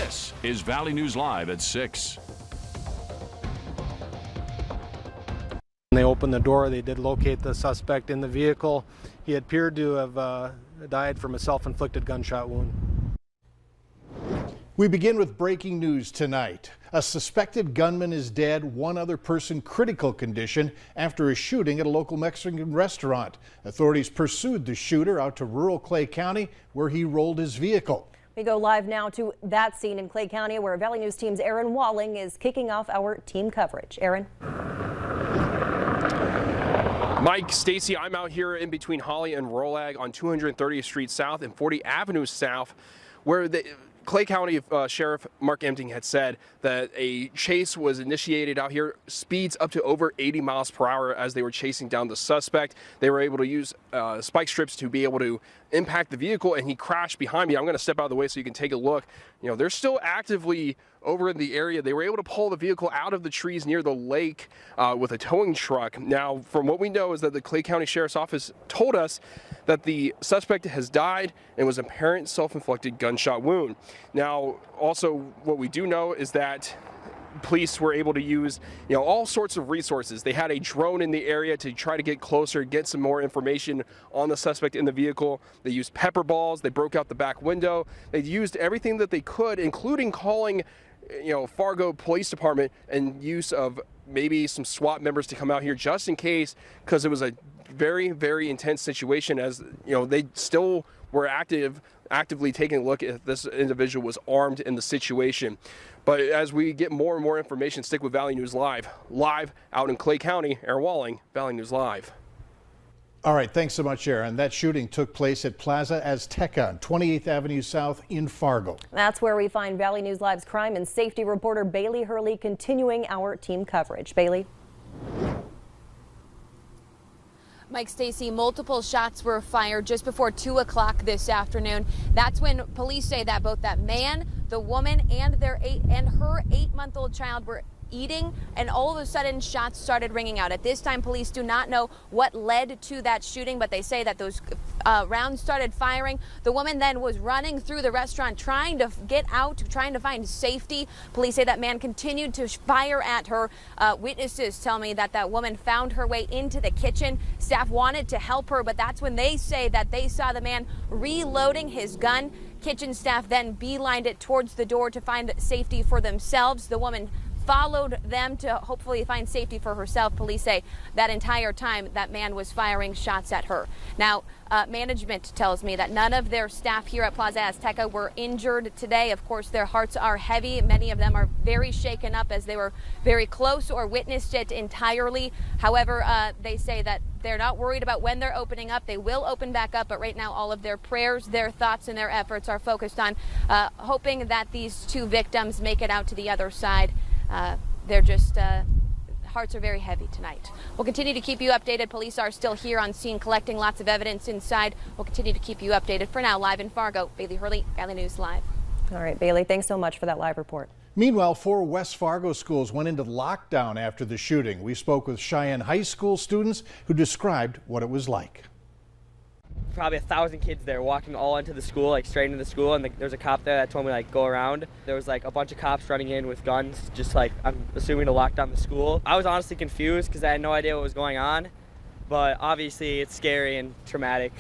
This is Valley News Live at 6. When they opened the door, they did locate the suspect in the vehicle. He appeared to have died from a self-inflicted gunshot wound. We begin with breaking news tonight. A suspected gunman is dead, one other person critical condition after a shooting at a local Mexican restaurant. Authorities pursued the shooter out to rural Clay County where he rolled his vehicle. We go live now to that scene in Clay County where Valley News Team's Aaron Walling is kicking off our team coverage. Aaron? Mike, Stacy, I'm out here in between Holly and Rolag on 230th Street South and 40th Avenue South, where the Clay County Sheriff Mark Empting had said that a chase was initiated out here, speeds up to over 80 miles per hour as they were chasing down the suspect. They were able to use spike strips to be able to impact the vehicle, and he crashed behind me. I'm going to step out of the way so you can take a look. You know, they're still actively over in the area. They were able to pull the vehicle out of the trees near the lake with a towing truck. Now, from what we know is that the Clay County Sheriff's Office told us that the suspect has died and was an apparent self-inflicted gunshot wound. Now, also what we do know is that police were able to use, all sorts of resources. They had a drone in the area to try to get closer, get some more information on the suspect in the vehicle. They used pepper balls. They broke out the back window. They used everything that they could, including calling, Fargo Police Department and use of maybe some SWAT members to come out here just in case, because it was a very, very intense situation. As they still were actively taking a look if this individual was armed in the situation. But as we get more and more information, stick with Valley News Live out in Clay County. Aaron Walling, Valley News Live. All right, thanks so much, Aaron. That shooting took place at Plaza Azteca on 28th Avenue South in Fargo. That's where we find Valley News Live's crime and safety reporter Bailey Hurley continuing our team coverage. Bailey? Mike, Stacy, multiple shots were fired just before 2 o'clock this afternoon. That's when police say that both that man, the woman, and her 8-month-old child were eating, and all of a sudden shots started ringing out. At this time, police do not know what led to that shooting, but they say that those rounds started firing. The woman then was running through the restaurant trying to get out, trying to find safety. Police say that man continued to fire at her. Witnesses tell me that that woman found her way into the kitchen. Staff wanted to help her, but that's when they say that they saw the man reloading his gun. Kitchen staff then beelined it towards the door to find safety for themselves. The woman followed them to hopefully find safety for herself. Police say that entire time that man was firing shots at her. Now, management tells me that none of their staff here at Plaza Azteca were injured today. Of course, their hearts are heavy. Many of them are very shaken up as they were very close or witnessed it entirely. However, they say that they're not worried about when they're opening up. They will open back up, but right now all of their prayers, their thoughts, and their efforts are focused on hoping that these two victims make it out to the other side. They're just, hearts are very heavy tonight. We'll continue to keep you updated. Police are still here on scene collecting lots of evidence inside. We'll continue to keep you updated. For now, live in Fargo, Bailey Hurley, Valley News Live. All right, Bailey, thanks so much for that live report. Meanwhile, 4 West Fargo schools went into lockdown after the shooting. We spoke with Cheyenne High School students who described what it was like. Probably 1,000 kids there walking all into the school, like straight into the school, and there's a cop there that told me go around. There was a bunch of cops running in with guns, just I'm assuming to lock down the school. I was honestly confused because I had no idea what was going on, but obviously it's scary and traumatic.